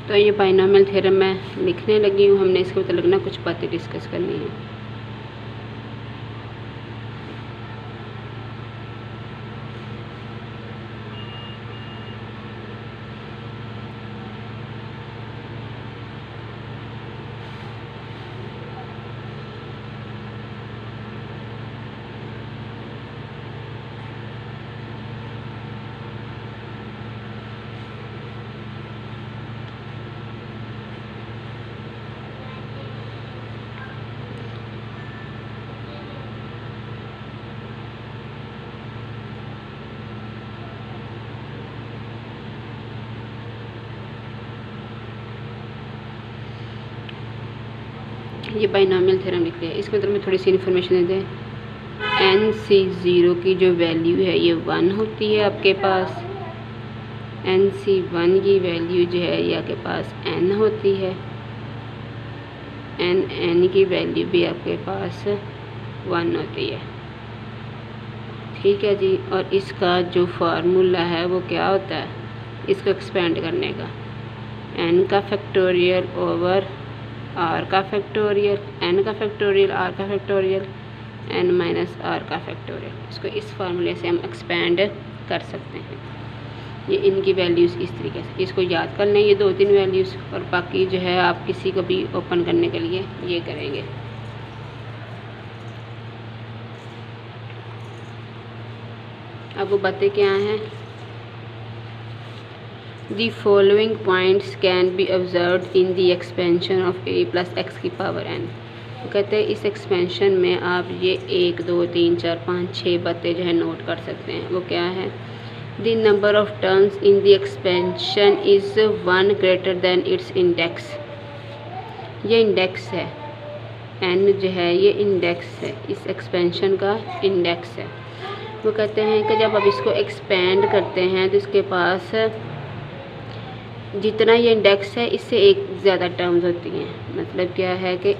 तो ये binomial theorem मैं लिखने लगी हूँ। हमने इसके मतलब ना कुछ बातें डिस्कस करनी है। ये बाइनोमियल थ्योरम लिख लिया। इसके मतलब में थोड़ी सी इन्फॉर्मेशन दे दें। NC0 की जो वैल्यू है ये 1 होती है आपके पास। NC1 की वैल्यू जो है ये आपके पास n होती है। NN की वैल्यू भी आपके पास 1 होती है। ठीक है जी। और इसका जो फार्मूला है वो क्या होता है, इसको एक्सपेंड करने का, n का फैक्टोरियल ओवर r का फैक्टोरियल, n का फैक्टोरियल, r का फैक्टोरियल, n माइनस r का फैक्टोरियल। इसको इस फार्मूले से हम एक्सपेंड कर सकते हैं। ये इनकी वैल्यूज़ इस तरीके से, इसको याद कर लें ये 2-3 वैल्यूज़, और बाकी जो है आप किसी को भी ओपन करने के लिए ये करेंगे। अब वो बातें क्या हैं। The following points can be observed in the expansion of a plus x की पावर n। कहते हैं इस एक्सपेंशन में आप ये 1 2 3 4 5 6 बातें जो है नोट कर सकते हैं। वो क्या है। The number of terms in the expansion is 1 greater than its index। ये इंडेक्स है, n जो है ये इंडेक्स है, इस एक्सपेंशन का इंडेक्स है। वो कहते हैं कि जब आप इसको एक्सपेंड करते हैं तो इसके पास जितना ये इंडेक्स है इससे एक ज़्यादा टर्म्स होती हैं। मतलब क्या है कि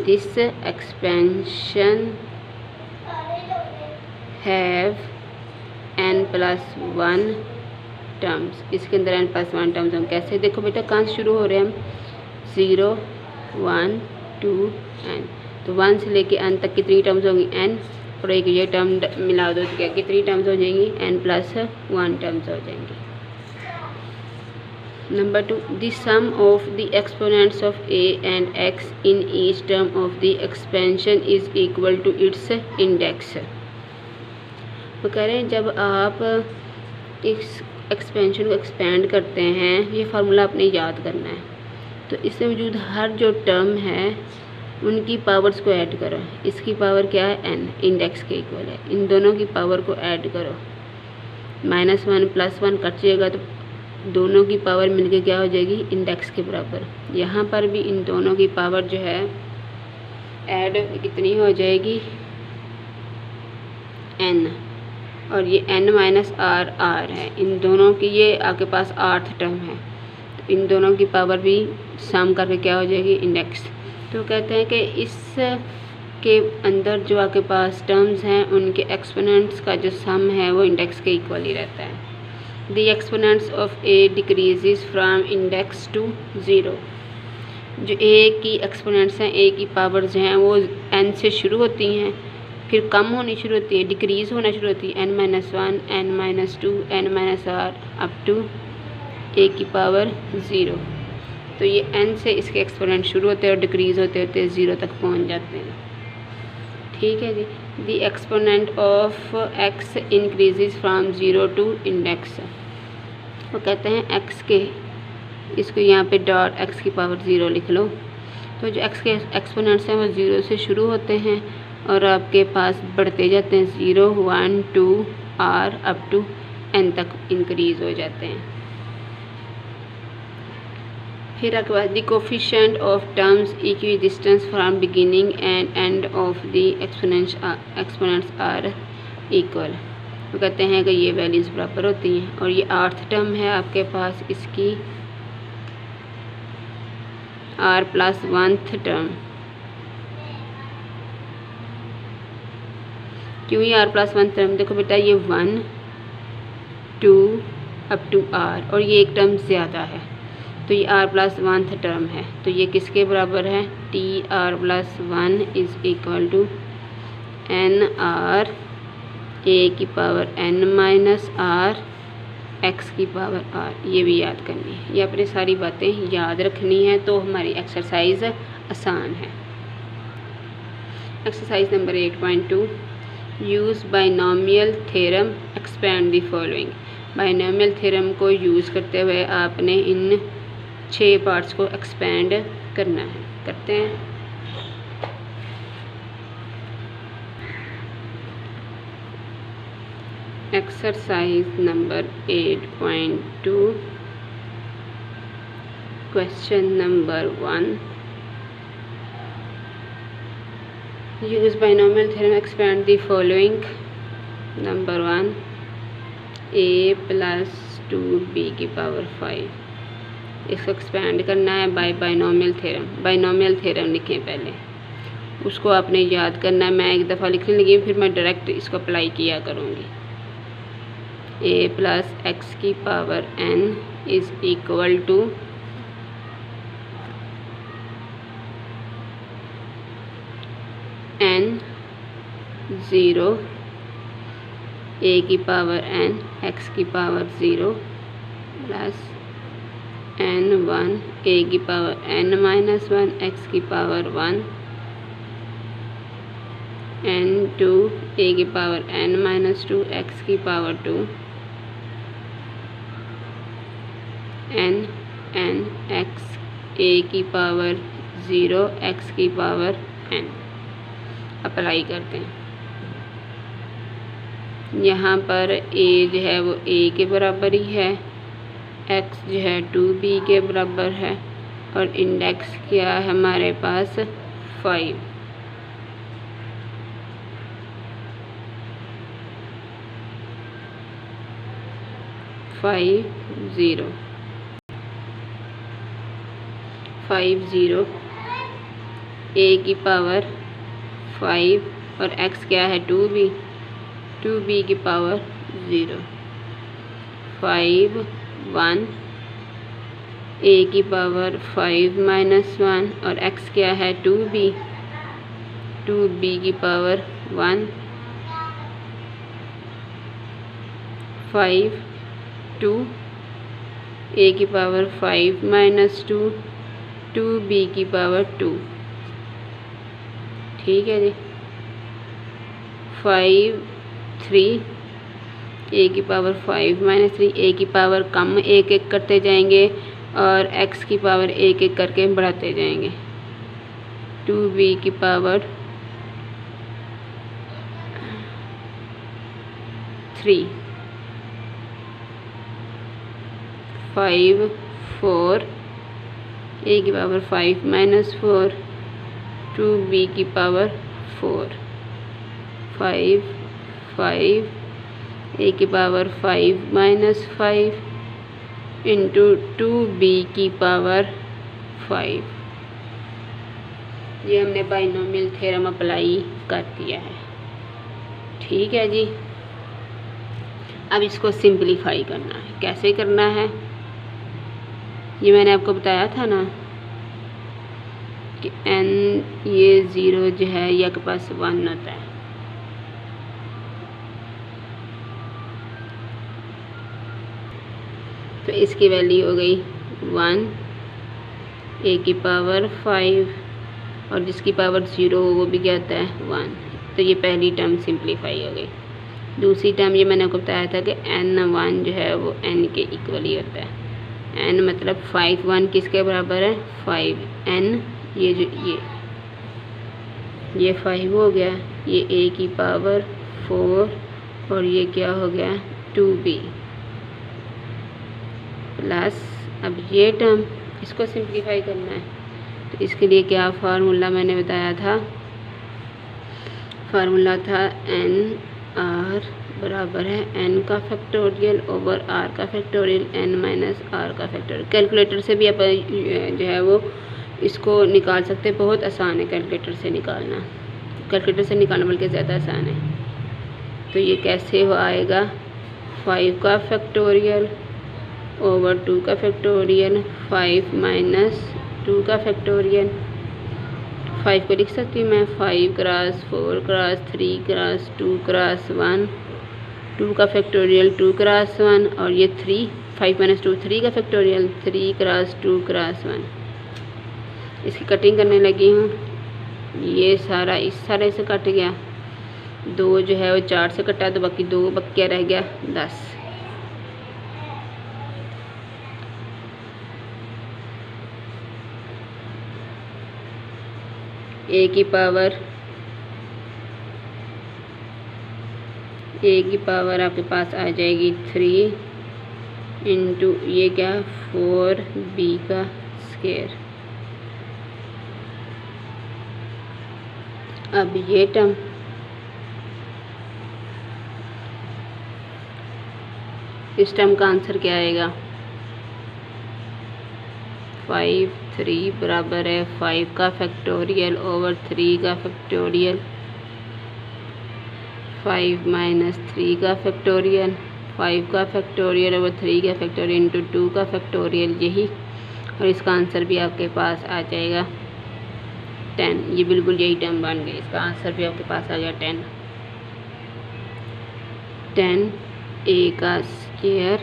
this expansion have n+1 terms. इसके अंदर n+1 टर्म्स हम कैसे, देखो बेटा कहाँ से शुरू हो रहे हैं हम, 0 1 2 n। तो 1 से लेके n तक कितनी टर्म्स होंगी, n, और एक ये टर्म मिला दो तो क्या कितनी टर्म्स हो जाएंगी, n+1 टर्म्स हो जाएंगी। Number 2, the sum of the exponents of a and x in each term of the expansion is equal to its index। वो कह रहे हैं जब आप इस एक्सपेंशन को एक्सपेंड करते हैं, ये फार्मूला आपने याद करना है। तो इसमें मौजूद हर जो टर्म है उनकी पावर्स को ऐड करो। इसकी पावर क्या है, n, इंडेक्स के इक्वल है। इन दोनों की पावर को ऐड करो, -1 +1 कट जाएगा तो दोनों की पावर मिलके क्या हो जाएगी, इंडेक्स के बराबर। यहाँ पर भी इन दोनों की पावर जो है ऐड कितनी हो जाएगी, n, और ये n माइनस r है। इन दोनों की ये आपके पास 8th टर्म है, तो इन दोनों की पावर भी सम करके क्या हो जाएगी, इंडेक्स। तो कहते हैं कि इस के अंदर जो आपके पास टर्म्स हैं उनके एक्सपोनेंट्स का जो सम है वो इंडेक्स के इक्वल ही रहता है। The exponents of a decreases from index to 0। जो a की एक्सपोनेंट्स हैं, a की पावर जो हैं वो n से शुरू होती हैं, फिर कम होनी शुरू होती है, डिक्रीज़ होना शुरू होती है, n-1 n-2 n-r up to a की पावर 0। तो ये n से इसके एक्सपोनेंट शुरू होते हैं और डिक्रीज़ होते होते 0 तक पहुंच जाते हैं। ठीक है जी। The exponent of x increases from 0 to index. वो कहते हैं x के, इसको यहाँ पे डॉट x की पावर 0 लिख लो। तो जो x के एक्सपोनेंट्स हैं वो 0 से शुरू होते हैं और आपके पास बढ़ते जाते हैं, 0 1 2 r अप टू n तक इंक्रीज़ हो जाते हैं। फिर आपके पास the coefficient of terms equidistant from beginning and end of the exponents are equal. वो कहते हैं कि ये वैल्यूज़ बराबर होती हैं। और ये 8th टर्म है आपके पास, इसकी r+1th टर्म। क्यों ये r+1 टर्म, देखो बेटा ये 1 2 अप टू r और ये एक टर्म ज़्यादा है, तो ये r प्लस 1th टर्म है, तो ये किसके बराबर है, TR plus 1 is equal to NR a की power n minus r x की पावर r। ये भी याद करनी है, ये अपनी सारी बातें याद रखनी है, तो हमारी एक्सरसाइज आसान है। Exercise number 8.2 use binomial theorem expand the following. Binomial theorem को यूज़ करते हुए आपने इन 6 पार्ट्स को एक्सपेंड करना है। करते हैं। Exercise number 8.2 question number 1 use binomial theorem expand the following. Number 1 a plus 2b की पावर 5, इसको एक्सपेंड करना है by binomial theorem. Binomial theorem लिखें पहले, उसको आपने याद करना है। मैं एक दफ़ा लिखने लगी फिर मैं डायरेक्ट इसको अप्लाई किया करूँगी। a प्लस एक्स की power n is equal to n 0 a की पावर n x की पावर 0 प्लस n1 a की पावर n माइनस 1 x की पावर 1 n2 a की पावर n माइनस 2 x की पावर 2 n x a की power 0 x की power n। Apply करते हैं। यहाँ पर a जो है वो a के बराबर ही है, x जो है 2b के बराबर है और इंडेक्स क्या है हमारे पास 5। फाइव ज़ीरो a की पावर 5 और x क्या है 2b की पावर 0। 5 1 a की पावर 5 माइनस 1 और x क्या है 2b की पावर 1। 5 2 a की पावर 5 माइनस 2b की पावर 2। ठीक है जी। 5 3 a की पावर 5 माइनस 3, a की पावर कम एक एक करते जाएंगे और x की पावर एक एक करके बढ़ाते जाएंगे। 2b की पावर 3। 5 4 a की पावर 5 माइनस 4 2b की पावर 4। 5 5 a की पावर 5 माइनस 5 इंटू 2b की पावर 5। ये हमने बाइनोमियल थ्योरम अप्लाई कर दिया है। ठीक है जी। अब इसको सिंपलीफाई करना है। कैसे करना है ये मैंने आपको बताया था ना कि n ये 0 जो है या के पास 1 होता है। तो इसकी वैल्यू हो गई 1 a की पावर 5 और जिसकी पावर 0 हो वो भी क्या होता है 1। तो ये पहली टर्म सिंपलीफाई हो गई। दूसरी टर्म ये मैंने आपको बताया था कि n1 जो है वो n के इक्वल ही होता है। n मतलब 5 1 किसके बराबर है 5 n ये जो ये 5 हो गया, ये a की पावर 4 और ये क्या हो गया 2b प्लस अब ये टर्म इसको सिंप्लीफाई करना है। तो इसके लिए क्या फार्मूला मैंने बताया था, फार्मूला था n r बराबर है n का फैक्टोरियल ओवर r का फैक्टोरियल n माइनस r का फैक्टोरियल। कैलकुलेटर से भी आप जो है वो इसको निकाल सकते हैं। बहुत आसान है कैलकुलेटर से निकालना, कैलकुलेटर से निकालना बल्कि ज़्यादा आसान है। तो ये कैसे हो आएगा 5 का फैक्टोरियल ओवर 2 का फैक्टोरियल 5 माइनस 2 का फैक्टोरियल। 5 को लिख सकती हूँ मैं 5 क्रॉस 4 क्रॉस 3 क्रॉस 2 क्रॉस 1, 2 का फैक्टोरियल 2 क्रॉस 1, और ये 3 5 माइनस 2 3 का फैक्टोरियल 3 क्रॉस 2 क्रॉस 1। इसकी कटिंग करने लगी हूँ। ये सारा इस तरह से कट गया, 2 जो है वो 4 से कटा, तो बाकी 2 क्या रह गया 10। ए की पावर आपके पास आ जाएगी 3 इंटू ये क्या 4b का स्क्वायर। अब ये टर्म इस टर्म का आंसर क्या आएगा 5 3 बराबर है 5 का फैक्टोरियल ओवर 3 का फैक्टोरियल, 5 माइनस 3 का फैक्टोरियल, 5 का फैक्टोरियल ओवर 3 का फैक्टोरियल इंटू 2 का फैक्टोरियल, यही। और इसका आंसर भी आपके पास आ जाएगा 10। ये बिल्कुल यही टर्म बन गई, इसका आंसर भी आपके पास आ गया 10। 10 ए का स्क्वायर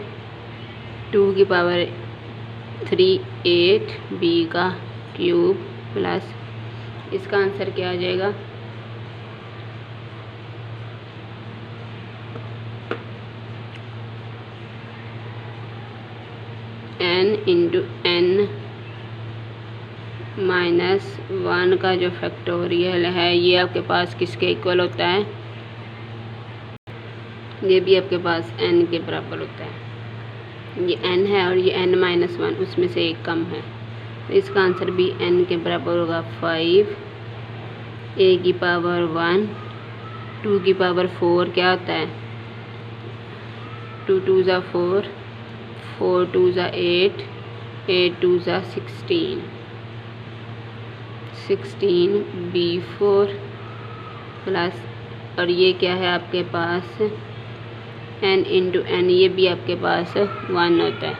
2 की पावर 3 8 बी का क्यूब प्लस इसका आंसर क्या आ जाएगा n इंटू n माइनस 1 का जो फैक्टोरियल है ये आपके पास किसके इक्वल होता है, ये भी आपके पास n के बराबर होता है। ये n है और ये n माइनस 1 उसमें से एक कम है, तो इसका आंसर भी n के बराबर होगा 5 a की पावर 1 2 की पावर 4 क्या होता है 2 2 ज़ा 4 4 2 ज़ा 8 8 2 ज़ा 16 16 b4 प्लस और ये क्या है आपके पास n इंटू n, ये भी आपके पास 1 होता है,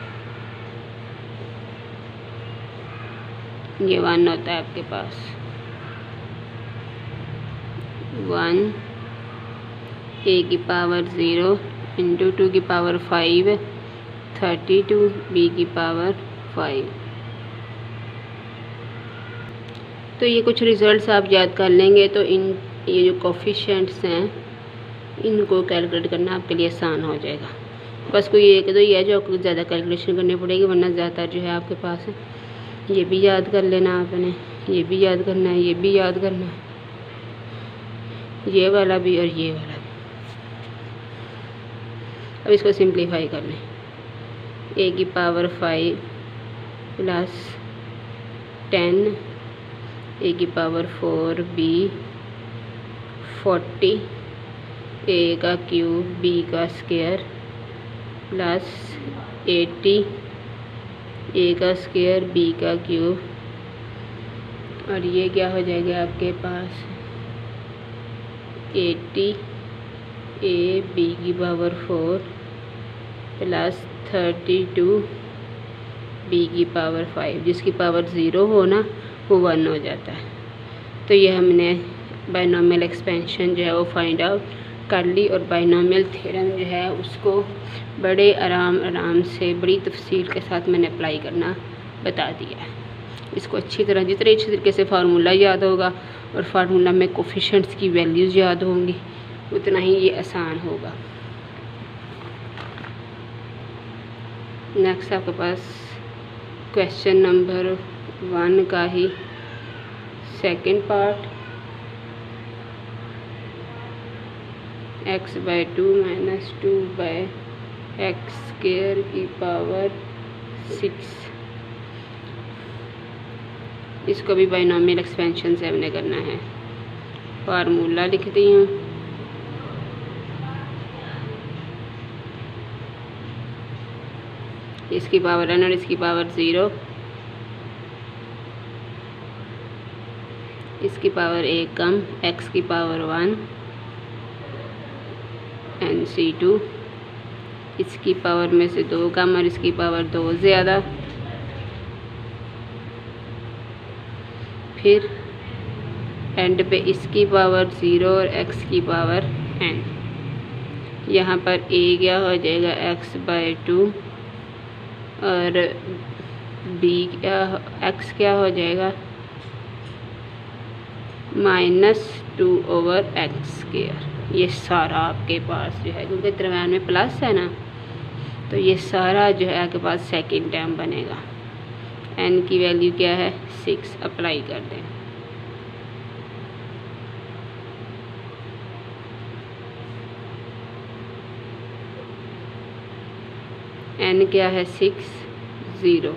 ये 1 होता है आपके पास 1 a की पावर 0 इंटू 2 की पावर 5 32 b की पावर 5। तो ये कुछ रिजल्ट्स आप याद कर लेंगे तो ये जो कोफिशिएंट्स हैं इनको कैलकुलेट करना आपके लिए आसान हो जाएगा। बस कोई एक दो ही है जो आपको ज़्यादा कैलकुलेशन करनी पड़ेगी, वरना ज़्यादा जो है आपके पास है। ये भी याद कर लेना आपने, ये भी याद करना है, ये भी याद करना है, ये वाला भी और ये वाला भी। अब इसको सिंप्लीफाई कर लें, a की पावर 5 प्लस 10 a की पावर 4b 40 a का क्यूब b का स्क्वायर प्लस 80 a का स्क्वायर b का क्यूब, और ये क्या हो जाएगा आपके पास 80 a b की पावर 4 प्लस 32 b की पावर 5, जिसकी पावर 0 हो ना वो 1 हो जाता है। तो ये हमने बाइनोमियल एक्सपेंशन जो है वो फाइंड आउट कर ली, और बाइनोमियल थ्योरम जो है उसको बड़े आराम से बड़ी तफसील के साथ मैंने अप्लाई करना बता दिया है। इसको अच्छी तरह जितने अच्छी तरीके से फार्मूला याद होगा और फार्मूला में कोफिशिएंट्स की वैल्यूज़ याद होंगी उतना ही ये आसान होगा। नेक्स्ट आपके पास क्वेश्चन नंबर 1 का ही second part, x/2 minus 2/x² की पावर 6। इसको भी बाइनोमियल एक्सपेंशन से हमने करना है। फार्मूला लिखती हूँ, इसकी पावर n और इसकी पावर 0, इसकी पावर 1 कम x की पावर 1 NC2 इसकी पावर में से 2 कम और इसकी पावर 2 ज़्यादा। फिर एंड पे इसकी पावर 0 और x की पावर n। यहाँ पर a क्या हो जाएगा x/2 और b x क्या हो जाएगा -2/x²। ये सारा आपके पास जो है, क्योंकि दरम्यान में प्लस है ना, तो ये सारा जो है आपके पास सेकंड टर्म बनेगा। n की वैल्यू क्या है 6, अप्लाई कर दें। n क्या है 6, 0।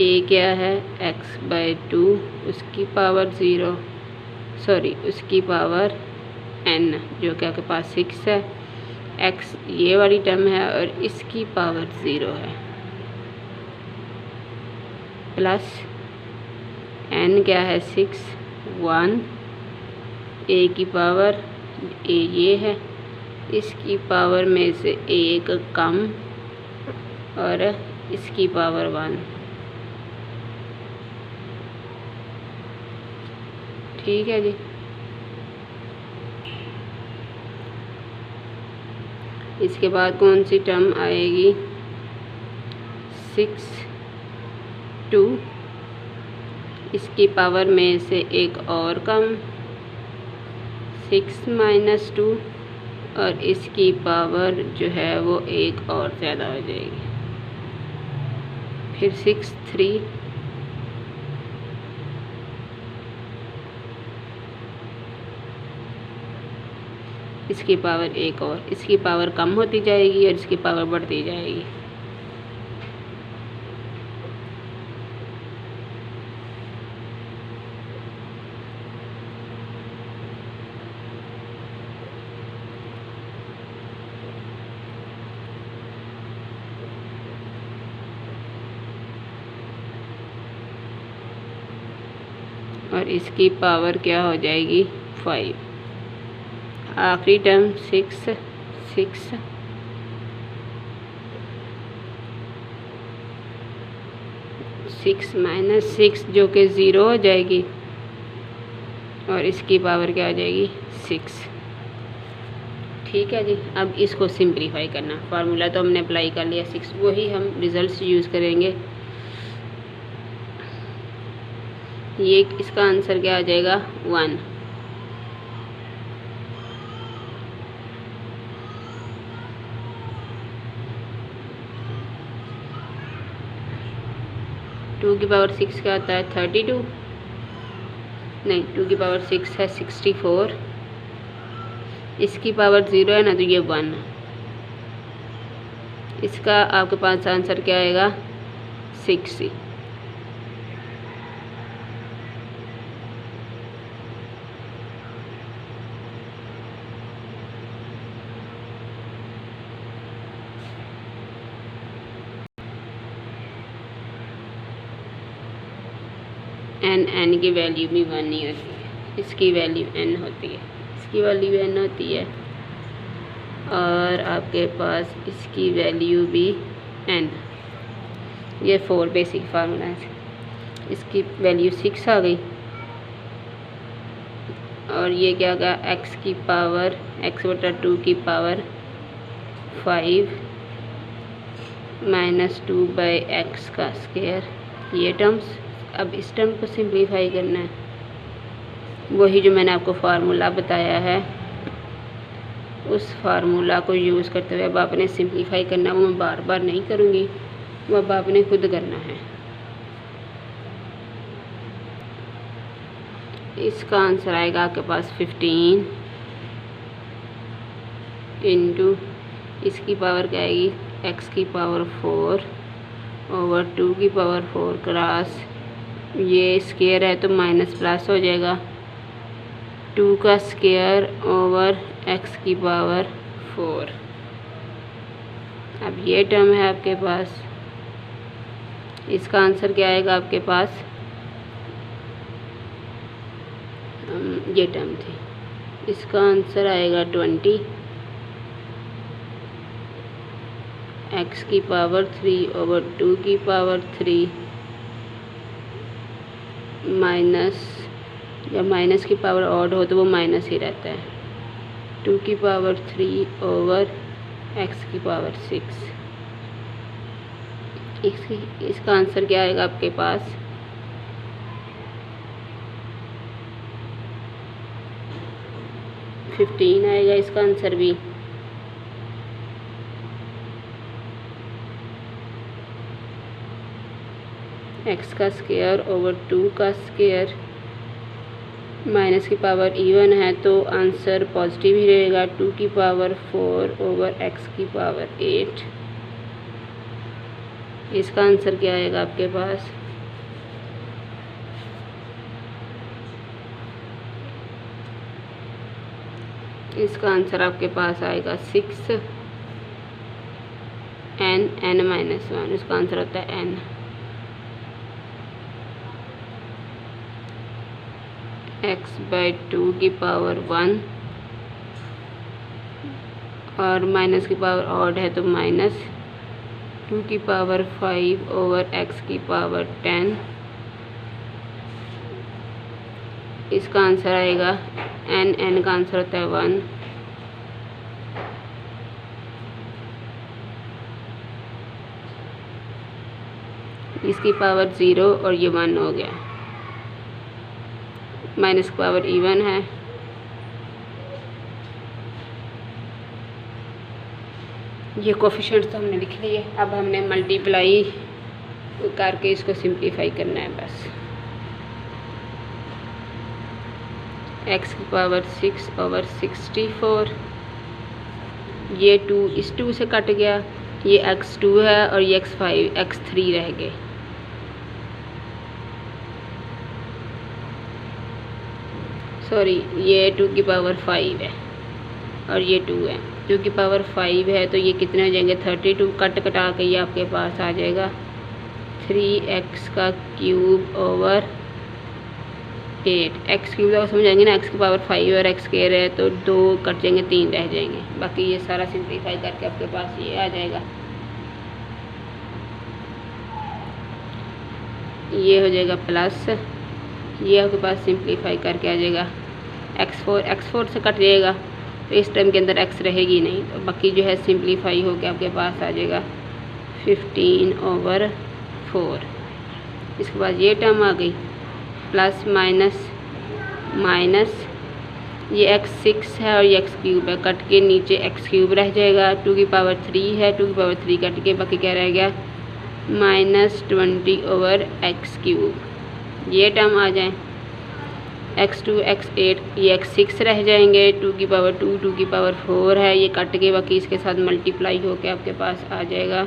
a क्या है x/2, उसकी पावर 0, सॉरी उसकी पावर n जो कि आपके पास 6 है। x ये वाली टर्म है और इसकी पावर 0 है, प्लस n क्या है 6, 1। a की पावर a ये है, इसकी पावर में से 1 कम और इसकी पावर 1। ठीक है जी। इसके बाद कौन सी टर्म आएगी 6, 2। इसकी पावर में से 1 और कम 6 - 2 और इसकी पावर जो है वो 1 और ज़्यादा हो जाएगी। फिर 6, 3। इसकी पावर 1 और इसकी पावर कम होती जाएगी और इसकी पावर बढ़ती जाएगी। और इसकी पावर क्या हो जाएगी 5। आखिरी टर्म 6, 6। -6 जो कि 0 हो जाएगी और इसकी पावर क्या हो जाएगी 6। ठीक है जी। अब इसको सिंप्लीफाई करना, फार्मूला तो हमने अप्लाई कर लिया 6, वही हम रिजल्ट्स यूज़ करेंगे। ये इसका आंसर क्या आ जाएगा 1। टू की पावर 6 क्या होता है 32, नहीं 2 की पावर 6 है 64। इसकी पावर 0 है ना, तो ये 1। इसका आपके पास आंसर क्या आएगा 60। n की वैल्यू भी 1 नहीं होती है, इसकी वैल्यू n होती है, इसकी वैल्यू n होती है और आपके पास इसकी वैल्यू भी n। ये 4 बेसिक फार्मूला है। इसकी वैल्यू 6 आ गई और ये क्या गया x की पावर x/2 की पावर 5 -2/x²। ये टर्म्स। अब इस टर्म को सिंप्लीफाई करना है, वही जो मैंने आपको फार्मूला बताया है उस फार्मूला को यूज़ करते हुए अब आपने सिंप्लीफाई करना। वो मैं बार बार नहीं करूँगी, वो अब आपने खुद करना है। इसका आंसर आएगा आपके पास 15 इंटू इसकी पावर क्या आएगी x की पावर 4 ओवर 2 की पावर 4 क्रॉस ये स्केयर है तो माइनस प्लस हो जाएगा 2 का स्केयर ओवर x की पावर 4। अब ये टर्म है आपके पास, इसका आंसर क्या आएगा आपके पास, ये टर्म थी, इसका आंसर आएगा 20 एक्स की पावर 3 ओवर 2 की पावर 3 माइनस, जब माइनस की पावर ऑड हो तो वो माइनस ही रहता है, 2 की पावर 3 ओवर एक्स की पावर 6। इसका आंसर क्या आएगा आपके पास? 15 आएगा इसका आंसर भी। एक्स का स्क्वायर ओवर 2 का स्क्वायर, माइनस की पावर इवन है तो आंसर पॉजिटिव ही रहेगा, 2 की पावर 4 ओवर एक्स की पावर 8। इसका आंसर क्या आएगा आपके पास? इसका आंसर आपके पास आएगा 6 n माइनस 1। इसका आंसर होता है n। x बाई 2 की पावर 1 और माइनस की पावर ऑड है तो माइनस, 2 की पावर 5 ओवर x की पावर 10। इसका आंसर आएगा n का आंसर होता है 1। इसकी पावर 0 और ये 1 हो गया, माइनस की पावर इवन है, ये कोफिशिएंट्स तो हमने लिख लिए। अब हमने मल्टीप्लाई करके इसको सिंप्लीफाई करना है बस। x की पावर 6 ओवर 64, ये 2 इस 2 से कट गया, ये x2 है और ये x3 रह गए। सॉरी, ये 2 की पावर 5 है और ये 2 है, 2 की पावर 5 है तो ये कितने हो जाएंगे? 32। कट कटा के ये आपके पास आ जाएगा 3x का क्यूब ओवर 8। एक्स क्यूब का समझाएंगे ना, एक्स की पावर 5 और एक्स स्क्वायर है तो 2 कट जाएंगे, 3 रह जाएंगे। बाकी ये सारा सिंप्लीफाई करके आपके पास ये आ जाएगा, ये हो जाएगा प्लस, ये आपके पास सिंप्लीफाई करके आ जाएगा x4 से कट जाएगा तो इस टर्म के अंदर x रहेगी नहीं, तो बाकी जो है सिंप्लीफाई होकर आपके पास आ जाएगा 15 ओवर 4। इसके बाद ये टर्म आ गई, प्लस माइनस ये x6 है और ये x क्यूब है, कट के नीचे x क्यूब रह जाएगा, 2 की पावर 3 है, 2 की पावर 3 कट के बाकी क्या रह गया? -20 ओवर x क्यूब। ये टर्म आ जाए, x2 x8, ये x6 रह जाएंगे, 2 की पावर 2, 2 की पावर 4 है, ये कट के बाकी इसके साथ मल्टीप्लाई होके आपके पास आ जाएगा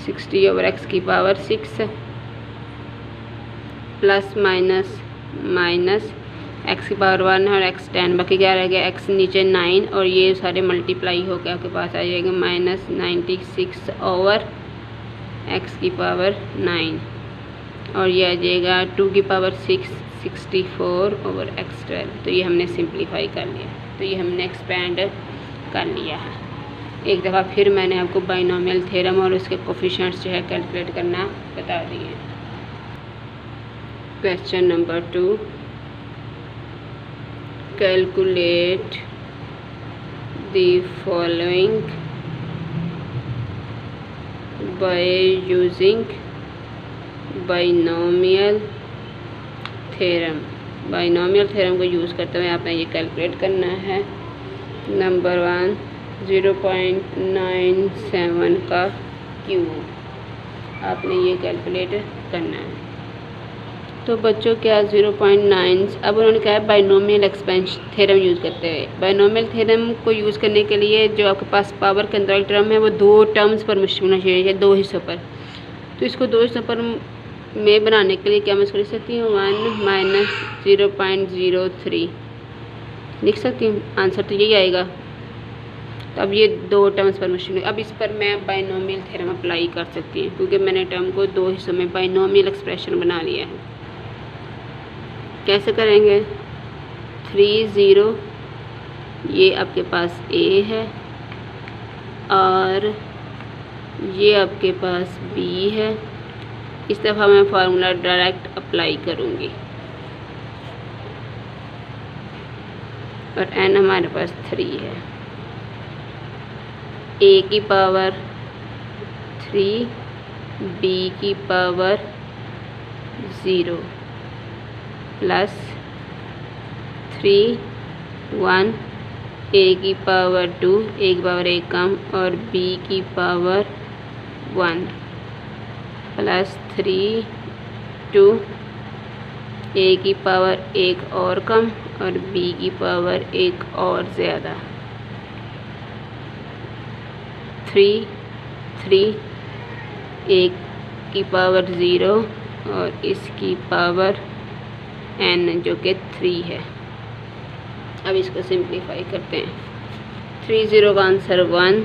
60 ओवर x की पावर 6, प्लस माइनस x की पावर 1 है और x 10, बाकी क्या रह गया? x नीचे 9 और ये सारे मल्टीप्लाई होके आपके पास आ जाएगा -96 ओवर x की पावर 9 और ये आ जाएगा 2 की पावर 6 64 ओवर x12। तो ये हमने सिंप्लीफाई कर लिया, तो ये हमने एक्सपेंड कर लिया है। एक दफ़ा फिर मैंने आपको बाइनोमियल थ्योरम और उसके कोफिशिएंट्स जो है कैलकुलेट करना बता दिए। Question number 2, calculate the following by using binomial theorem. Binomial theorem को यूज़ करते हुए आपने ये कैलकुलेट करना है। नंबर 1 0.97 का क्यूब आपने ये कैलकुलेट करना है। तो बच्चों क्या 0.9, अब उन्होंने कहा है बाइनोमियल एक्सपेंशन थ्योरम यूज़ करते हुए। बाइनोमियल थ्योरम को यूज़ करने के लिए जो आपके पास पावर के अंदर टर्म है वो 2 टर्म्स पर मुश्किल होना चाहिए, 2 हिस्सों पर। तो इसको 2 हिस्सों पर में बनाने के लिए क्या मैं इसको लिख सकती हूँ 1 - 0.03 लिख सकती हूँ, आंसर तो यही आएगा। तो अब ये 2 टर्म्स पर मुश्किल है, अब इस पर मैं बाइनोमियल थ्योरम अप्लाई कर सकती हूँ क्योंकि मैंने टर्म को 2 हिस्सों में बाइनोमियल एक्सप्रेशन बना लिया है। कैसे करेंगे? 3 0 ये आपके पास a है और ये आपके पास b है। इस दफ़ा मैं फार्मूला डायरेक्ट अप्लाई करूँगी और n हमारे पास 3 है। a की पावर 3 b की पावर 0 प्लस 3 1 a की पावर 2 a की पावर 1 कम और b की पावर 1 प्लस 3 2 a की पावर 1 और कम और b की पावर 1 और ज़्यादा 3 3 1 की पावर 0 और इसकी पावर n जो कि 3 है। अब इसको सिंप्लीफाई करते हैं। 3 0 का आंसर 1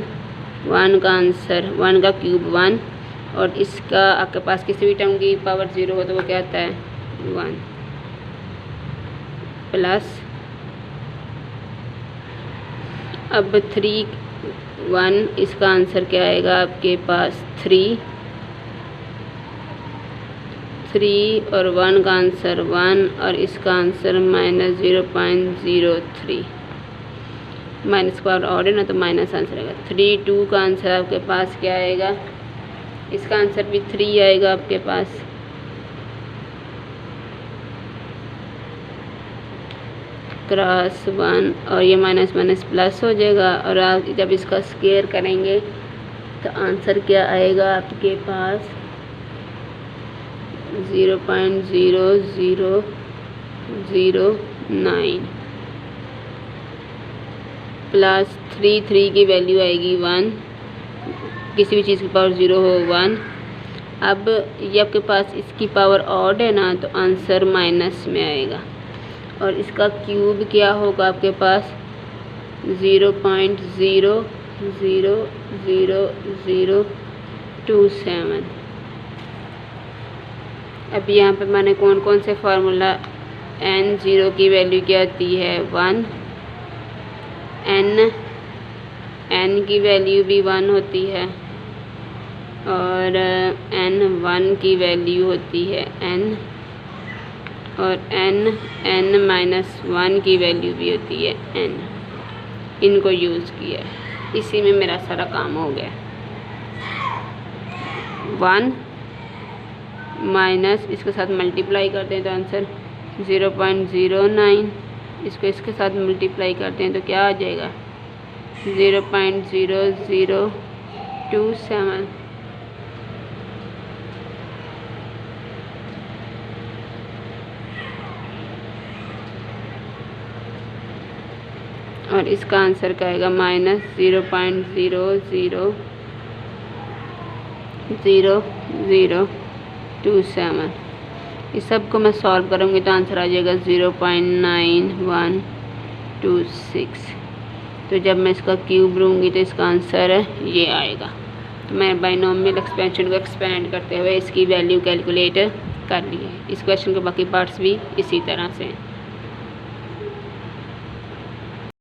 1 का आंसर 1 का क्यूब 1 और इसका आपके पास किसी भी टर्म की पावर 0 हो तो वो क्या आता है 1 प्लस अब 3 1 इसका आंसर क्या आएगा आपके पास 3 और 1 का आंसर 1 और इसका आंसर -0.03 माइनस पावर ऑड है ना तो माइनस आंसर आएगा। 3 2 का आंसर आपके पास क्या आएगा, इसका आंसर भी 3 आएगा आपके पास। क्रॉस 1 और ये माइनस माइनस प्लस हो जाएगा और आप जब इसका स्क्वायर करेंगे तो आंसर क्या आएगा आपके पास 0.0009 प्लस 3 की वैल्यू आएगी 1, किसी भी चीज़ की पावर 0 हो 1। अब ये आपके पास इसकी पावर ऑड है ना तो आंसर माइनस में आएगा और इसका क्यूब क्या होगा आपके पास 0.00027। अब यहाँ पे मैंने कौन कौन से फार्मूला n0 की वैल्यू क्या होती है 1, n की वैल्यू भी 1 होती है और n1 की वैल्यू होती है n और n-1 की वैल्यू भी होती है n। इनको यूज़ किया, इसी में मेरा सारा काम हो गया। 1 माइनस इसके साथ मल्टीप्लाई करते हैं तो आंसर 0.09, इसको इसके साथ मल्टीप्लाई करते हैं तो क्या आ जाएगा 0.0027। और इसका आंसर क्या आएगा -0.00027। इस सब को मैं सॉल्व करूँगी तो आंसर आ जाएगा 0.9126। तो जब मैं इसका क्यूब लूँगी तो इसका आंसर ये आएगा। तो मैं बाइनोमियल एक्सपेंशन को एक्सपेंड करते हुए इसकी वैल्यू कैलकुलेट कर ली है। इस क्वेश्चन के बाकी पार्ट्स भी इसी तरह से हैं।